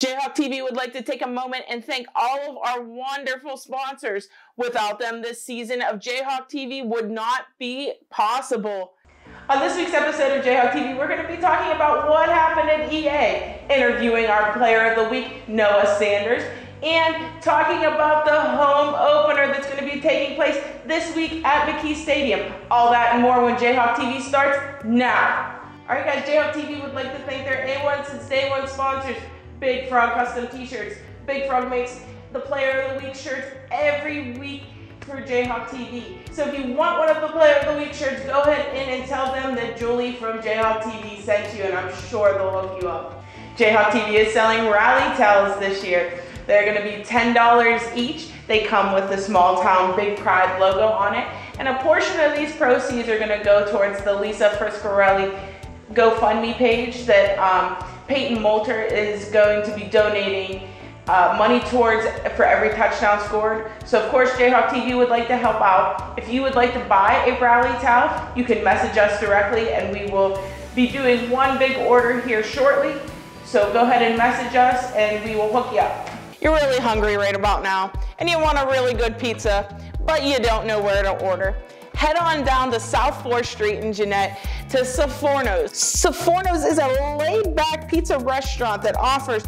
Jayhawk TV would like to take a moment and thank all of our wonderful sponsors. Without them, this season of Jayhawk TV would not be possible. On this week's episode of Jayhawk TV, we're going to be talking about what happened at EA, interviewing our player of the week, Noah Sanders, and talking about the home opener that's going to be taking place this week at McKee Stadium. All that and more when Jayhawk TV starts now. All right, guys, Jayhawk TV would like to thank their A1 since day one sponsors, Big Frog Custom T-shirts. Big Frog makes the Player of the Week shirts every week for Jayhawk TV. So if you want one of the Player of the Week shirts, go ahead in and tell them that Julie from Jayhawk TV sent you, and I'm sure they'll hook you up. Jayhawk TV is selling rally towels this year. They're going to be $10 each. They come with the Small Town Big Pride logo on it, and a portion of these proceeds are going to go towards the Lisa Friscarelli GoFundMe page that Peyton Moulter is going to be donating money towards for every touchdown scored. So of course Jayhawk TV would like to help out. If you would like to buy a rally towel, you can message us directly and we will be doing one big order here shortly. So go ahead and message us and we will hook you up. You're really hungry right about now and you want a really good pizza, but you don't know where to order. Head on down to South 4th Street in Jeanette to Saforno's. Saforno's is a laid-back pizza restaurant that offers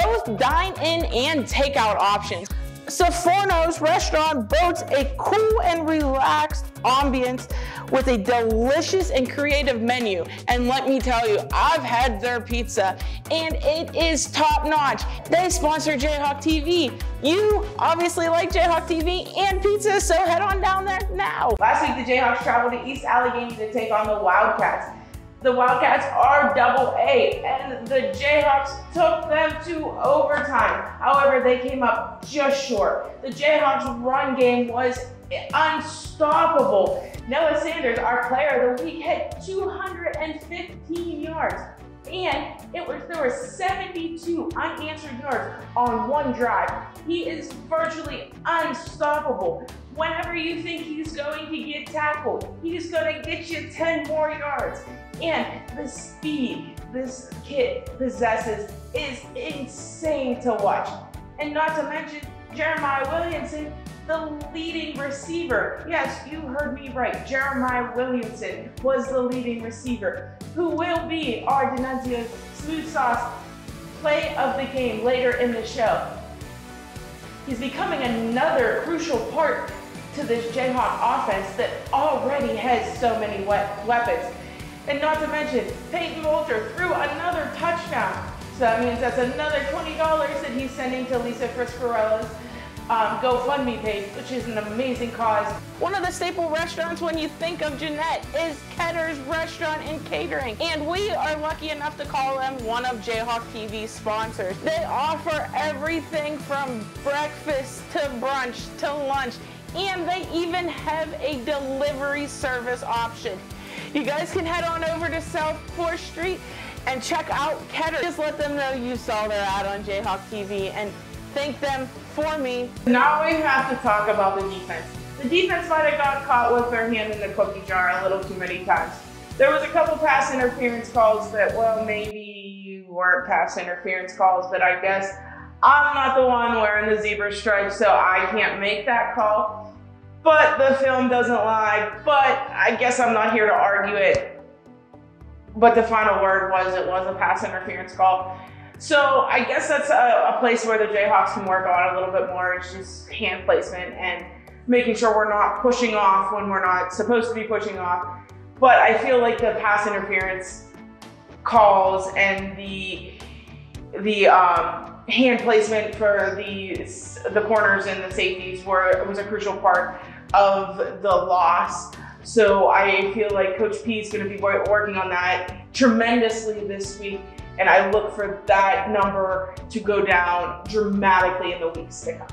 both dine-in and takeout options. Saforno's restaurant boasts a cool and relaxed ambience with a delicious and creative menu. And let me tell you, I've had their pizza and it is top-notch. They sponsor Jayhawk TV. You obviously like Jayhawk TV and pizza, so head on down there now. Last week, the Jayhawks traveled to East Allegheny to take on the Wildcats. The Wildcats are AA, and the Jayhawks took them to overtime. However, they came up just short. The Jayhawks' run game was unstoppable. Noah Sanders, our player of the week, had 215 yards, and there were 72 unanswered yards on one drive. He is virtually unstoppable. Whenever you think he's going to get tackled, he's going to get you 10 more yards. And the speed this kid possesses is insane to watch. And not to mention Jeremiah Williamson, the leading receiver. Yes, you heard me right. Jeremiah Williamson was the leading receiver, who will be our D'Annunzio Smooth Sauce play of the game later in the show. He's becoming another crucial part to this Jayhawk offense that already has so many weapons. And not to mention, Peyton Moulter threw another touchdown. So that means that's another $20 that he's sending to Lisa Friscarella's GoFundMe page, which is an amazing cause. One of the staple restaurants when you think of Jeanette is Ketter's Restaurant and Catering. And we are lucky enough to call them one of Jayhawk TV's sponsors. They offer everything from breakfast to brunch to lunch, and they even have a delivery service option. You guys can head on over to South 4th Street and check out Ketter. Just let them know you saw their ad on Jayhawk TV and thank them for me. Now we have to talk about the defense. The defense might have got caught with their hand in the cookie jar a little too many times. There was a couple pass interference calls that, well, maybe weren't pass interference calls, but I guess I'm not the one wearing the zebra stripes, so I can't make that call. But the film doesn't lie, but I guess I'm not here to argue it. But the final word was it was a pass interference call. So I guess that's a place where the Jayhawks can work on a little bit more. It's just hand placement and making sure we're not pushing off when we're not supposed to be pushing off. But I feel like the pass interference calls and the hand placement for the corners and the safeties was a crucial part of the loss. So I feel like Coach P is going to be working on that tremendously this week, and I look for that number to go down dramatically in the weeks to come.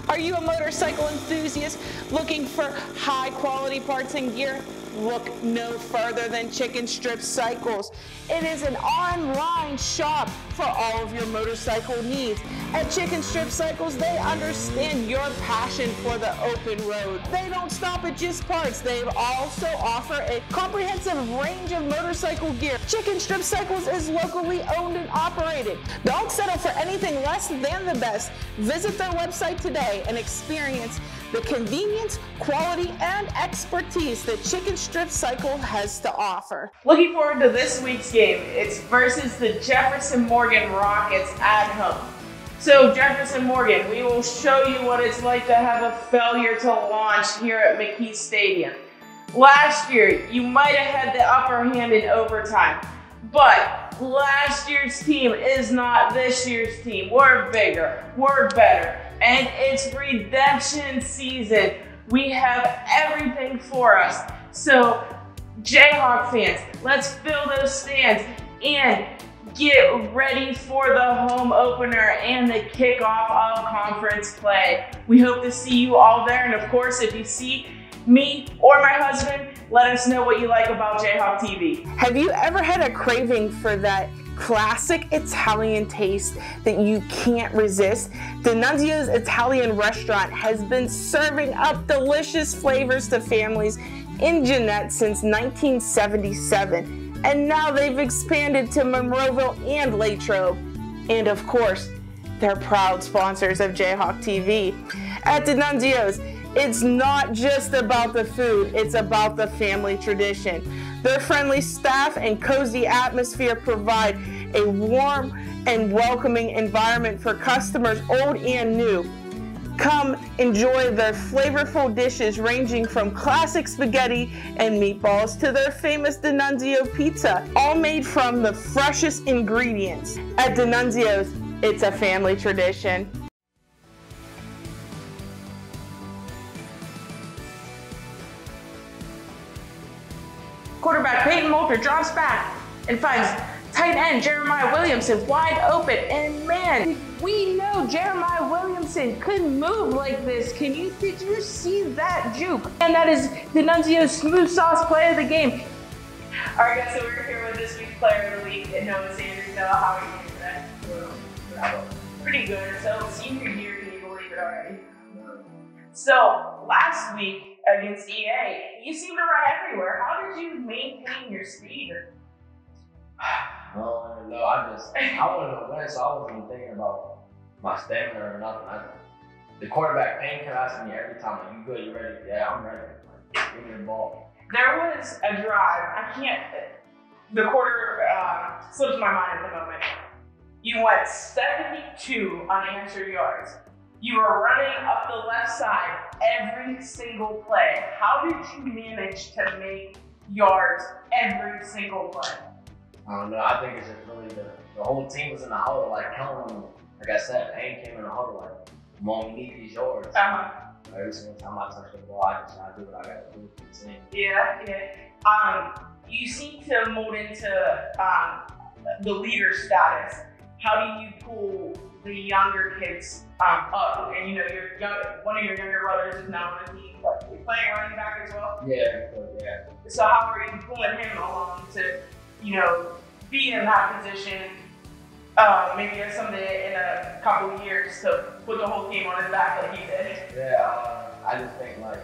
Are you a motorcycle enthusiast looking for high quality parts and gear? Look no further than Chicken Strip Cycles. It is an online shop for all of your motorcycle needs. At Chicken Strip Cycles, they understand your passion for the open road. They don't stop at just parts. They also offer a comprehensive range of motorcycle gear. Chicken Strip Cycles is locally owned and operated. Don't settle for anything less than the best. Visit their website today and experience the convenience, quality, and expertise that Chicken Strip Cycle has to offer. Looking forward to this week's game. It's versus the Jefferson Morgan Rockets at home. So Jefferson Morgan, we will show you what it's like to have a failure to launch here at McKee Stadium. Last year, you might have had the upper hand in overtime, but last year's team is not this year's team. We're bigger, we're better, and it's redemption season. We have everything for us. So Jayhawk fans, let's fill those stands and get ready for the home opener and the kickoff of conference play. We hope to see you all there, and of course, if you see me or my husband, let us know what you like about JayhawkTV. Have you ever had a craving for that classic Italian taste that you can't resist? D'Annunzio's Italian restaurant has been serving up delicious flavors to families in Jeanette since 1977, and now they've expanded to Monroeville and Latrobe. And of course, they're proud sponsors of JayhawkTV. At D'Annunzio's, it's not just about the food, it's about the family tradition. Their friendly staff and cozy atmosphere provide a warm and welcoming environment for customers old and new. Come enjoy their flavorful dishes ranging from classic spaghetti and meatballs to their famous D'Annunzio pizza, all made from the freshest ingredients. At D'Annunzio's, it's a family tradition. Quarterback Peyton Moulter drops back and finds tight end Jeremiah Williamson wide open. And man, we know Jeremiah Williamson could move like this. Did you see that juke? And that is D'Annunzio's smooth sauce play of the game. All right, guys, so we're here with this week's player of the week, and Noah Sanders. Noah, how are you today? Bravo. Pretty good. So senior year, can you believe it already? So last week against EA, you seemed to run everywhere. How did you maintain your speed? No, I wanted to win, so I wasn't thinking about my stamina or nothing. The quarterback Payne kept asking me every time, like, you good, you ready? Yeah, I'm ready. Like, give me the ball. There was a drive, the quarter slips my mind at the moment. You went 72 unanswered yards. You were running up the left side every single play. How did you manage to make yards every single play? I don't know. I think it's just really the whole team was in the huddle, like counting them. Like I said, Payne came in the huddle like, Mom, we need these yards. Every single time I touch the ball, I just gotta do what I gotta do for the team. Yeah. You seem to mold into the leader status. How do you pull the younger kids up? And you know, one of your younger brothers is now on the team, but you're playing running back as well? Yeah. So how are you pulling him along to, be in that position, maybe someday in a couple of years to put the whole team on his back like he did? Yeah, I just think like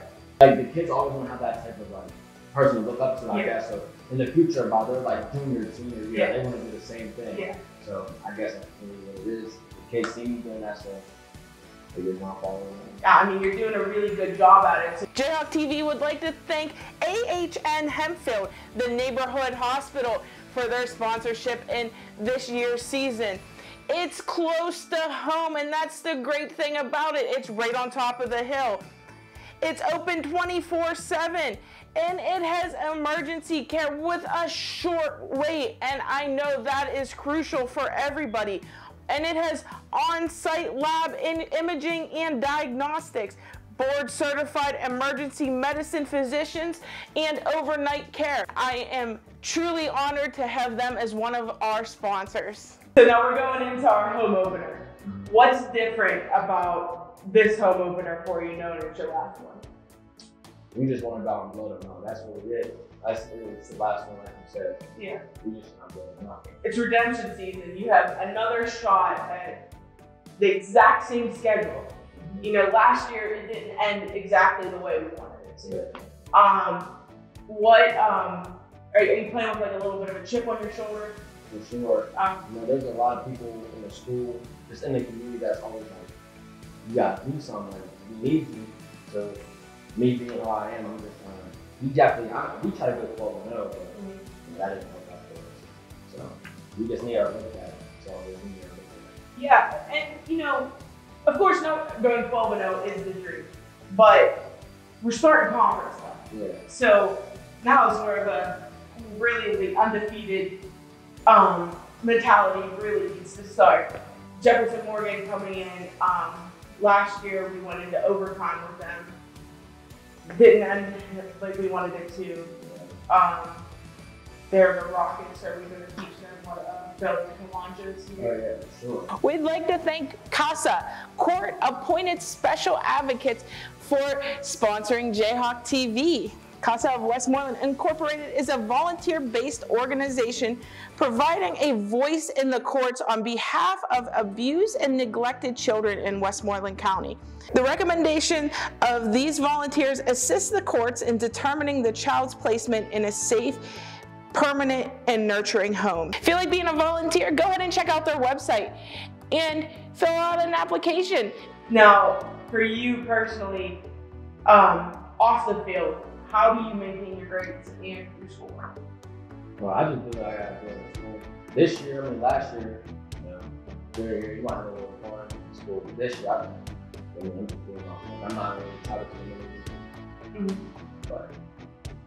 the kids always want to have that type of person to look up to, I guess. So in the future, about their like junior, senior year, they want to do the same thing. Yeah. So I guess that's really what it is. The kids see me doing that, so they just want to follow along. I mean, you're doing a really good job at it. JayhawkTV would like to thank AHN Hempfield, the neighborhood hospital, for their sponsorship in this year's season. It's close to home, and that's the great thing about it. It's right on top of the hill. It's open 24/7, and it has emergency care with a short wait, and I know that is crucial for everybody. And it has on-site lab imaging and diagnostics, board-certified emergency medicine physicians, and overnight care. I am truly honored to have them as one of our sponsors. So now we're going into our home opener. What's different about this home opener for you, knowing it's your last one? We just want to go out and blow them out. That's what it is. It's the last one, like you said. Yeah. We just not doing enough. It's redemption season. You have another shot at the exact same schedule. You know, last year it didn't end exactly the way we wanted it to. Yeah. Are you playing with like a little bit of a chip on your shoulder? For sure. You know, there's a lot of people in the school, just in the community, that's always like, you gotta do something. Like, we need you. So, me being who I am, I'm just we definitely, we try to go 12-0, but that didn't work out for us. So, we just need to look at it. So, we need to look at it. Yeah, and you know, of course, going 12-0 is the dream, but we're starting conference now. Yeah. So now it's more of a really the undefeated mentality really needs to start. Jefferson Morgan coming in last year, we went into overtime with them. Didn't end like we wanted it to. They're the Rockets, so we're going to teach them what building launches. Oh yeah, sure. We'd like to thank CASA, court-appointed special advocates, for sponsoring JayhawkTV. CASA of Westmoreland Incorporated is a volunteer-based organization providing a voice in the courts on behalf of abused and neglected children in Westmoreland County. The recommendation of these volunteers assists the courts in determining the child's placement in a safe, permanent, and nurturing home. Feel like being a volunteer? Go ahead and check out their website and fill out an application. Now, for you personally, off the field, how do you maintain your grades and your schoolwork? Well, I just do what I gotta do in school. This year, last year, you know, during here, you might have a little fun in school, but this year, I'm not really tired of too many. But,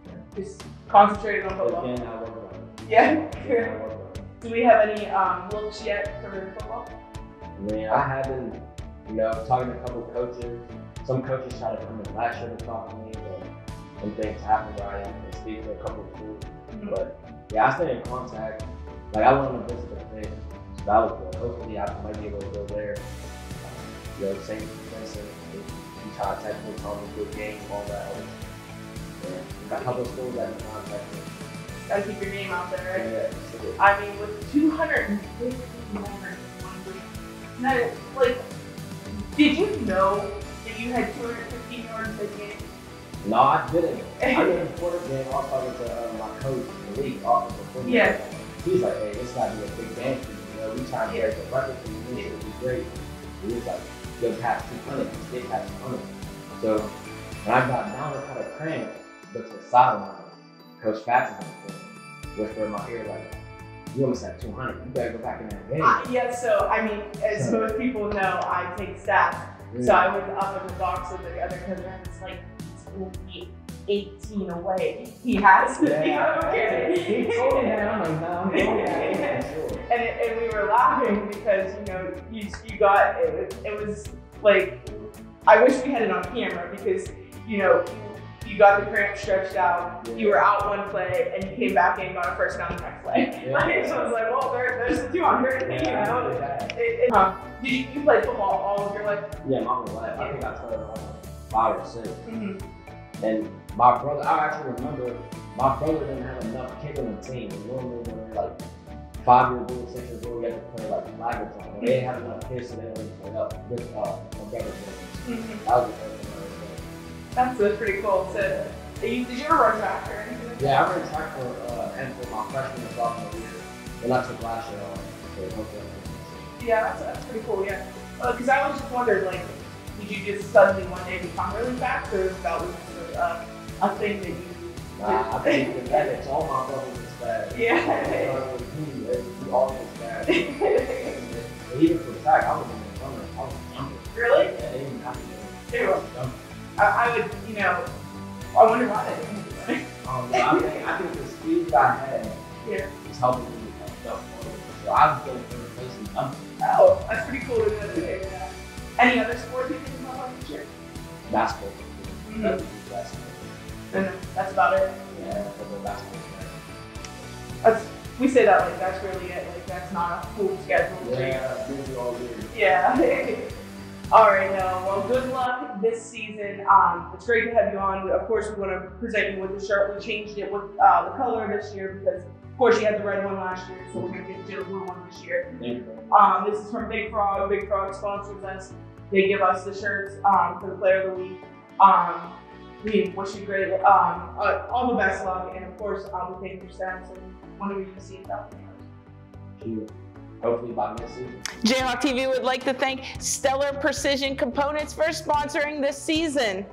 yeah. Just concentrating on football. Again, I work on it. Yeah. Do we have any looks yet for football? I mean, I haven't, you know, talking to a couple of coaches. Some coaches tried to come in last year to talk to me, but some things happened where I didn't speak to a couple of schools. But yeah, I stay in contact. Like, I went on a visit to Pitt, so that was good. Hopefully, I might be able to go there. You know, same thing. You try to text me, tell me good game, all that. Yeah, we got a couple of schools that can contact me. Gotta keep your name out there, right? Yeah, sure. I mean, with 250 members in 1 week, that is, like, did you know that you had 250 yards a game? No, I didn't. I didn't report a game. I was talking to my coach in the league, off of the football. Yeah. He's like, hey, this gotta be a big game for you. You know, we trying to break the record for you. This would be great. He was like, you'll pass 200. You did pass 200. So when I got down, I kind of cramped, but to the sideline, Coach Fats is on the field, whispered in my ear like, you almost had 200. You better go back in that game. Yeah, so I mean, as most people know, I take stats. Yeah. So I was up in the box with the other coach, and it's like, will be 18 away. He has to be okay. He told me that. I'm like, no, I'm going that. Sure. And we were laughing because, you know, you got, it was like, I wish we had it on camera because, you know, you got the cramp stretched out, you were out one play, and you came back in and got a first down the next play. Yeah. So I was like, well, there's the 200. Yeah, you know. Did you play football all of your life? Yeah, my whole life. I think I started when I was 5 or 6. And my brother, I actually remember, my brother didn't have enough kids on the team. And normally when they're like 5 years old, 6 years old, you have to play like flag or something. They didn't have enough kids, so they didn't play up with my brother's team. That was the first thing I ever did. That's pretty cool. So, did you ever run track or anything? Yeah, I ran track for my freshman and sophomore year. And I took last year on. So hopefully yeah, that's pretty cool, yeah. Because I was just wondering, like, did you just suddenly one day become really fast, or that was a thing that you Nah, I think the genetics, all my brothers is fast. Yeah. He always fast. Even for track, I was in the runner. I was a jumper. Really? Yeah, they didn't have to do it. I would, you know, I wonder why they didn't do it. I think the speed I had is helping me jump forward. So I was going third place and jumping. Oh, that's pretty cool to know. Any other sports you think about this year? Basketball. And that's about it? Yeah, football, basketball. That's, we say that like that's really it. Like that's not a full schedule. Yeah, busy all year. Yeah. All right, Noah. Well, good luck this season. It's great to have you on. Of course, we want to present you with the shirt. We changed it with the color this year because, of course, you had the red one last year, so we're going to get you the blue one this year. This is from Big Frog. Big Frog sponsors us. They give us the shirts for the Player of the Week. We wish you great, all the best luck, and of course, we thank your stats and whenever you see it out there. Hopefully by next season. Jayhawk TV would like to thank Stellar Precision Components for sponsoring this season.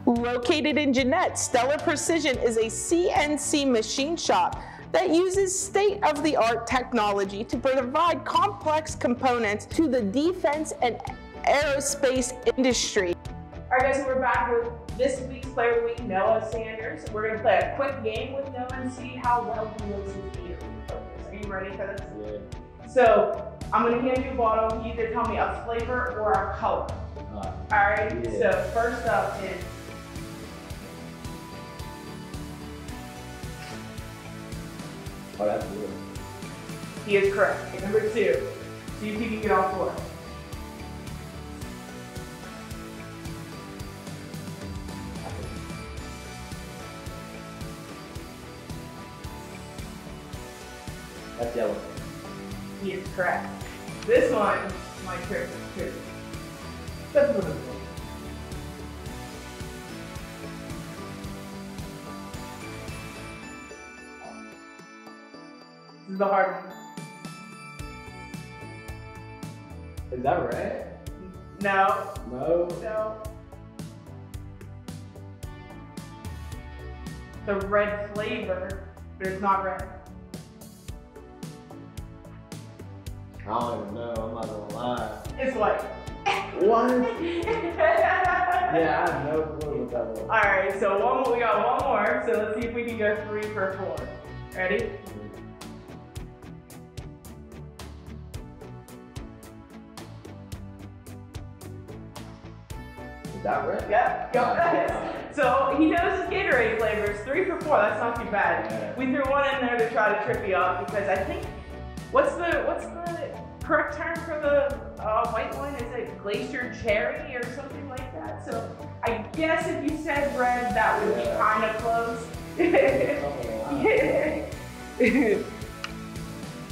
Located in Jeanette, Stellar Precision is a CNC machine shop that uses state-of-the-art technology to provide complex components to the defense and aerospace industry. All right, guys, so we're back with this week's Player of the Week, Noah Sanders. We're going to play a quick game with Noah and see how well he knows his ear. Are you ready for this? Yeah. So, I'm going to hand you a bottle. You either tell me a flavor or a color. All right, yeah. So first up is oh, that's good. He is correct. Okay, number 2. See if you can get all 4. That's yellow. He is correct. This one is my favorite. That's what it's like. This is the hard one. Is that red? No. No. No. The red flavor, but it's not red. I don't even know, I'm not gonna lie. It's white. What? Yeah, I have no clue what that was. Alright, so we got one more, so let's see if we can go 3 for 4. Ready? Is that red? Yep. So he knows his Gatorade flavors. 3 for 4, that's not too bad. Yeah. We threw one in there to try to trip you up because I think, what's the correct term for the white one? Is it glacier cherry or something like that? So I guess if you said red, that would be kind of close.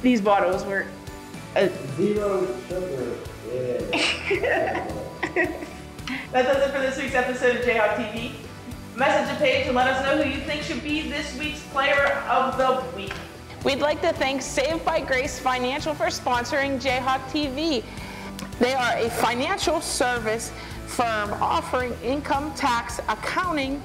These bottles were 0 sugar. Yeah. That does it for this week's episode of Jayhawk TV. Message the page and let us know who you think should be this week's Player of the Week. We'd like to thank Saved by Grace Financial for sponsoring Jayhawk TV. They are a financial service firm offering income tax, accounting,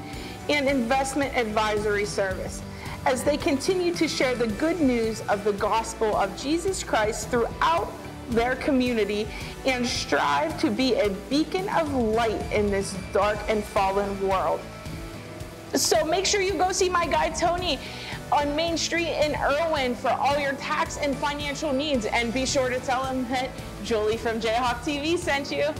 and investment advisory service. As they continue to share the good news of the gospel of Jesus Christ throughout their community and strive to be a beacon of light in this dark and fallen world. So make sure you go see my guy Tony on Main Street in Irwin for all your tax and financial needs, and be sure to tell him that Julie from Jayhawk TV sent you.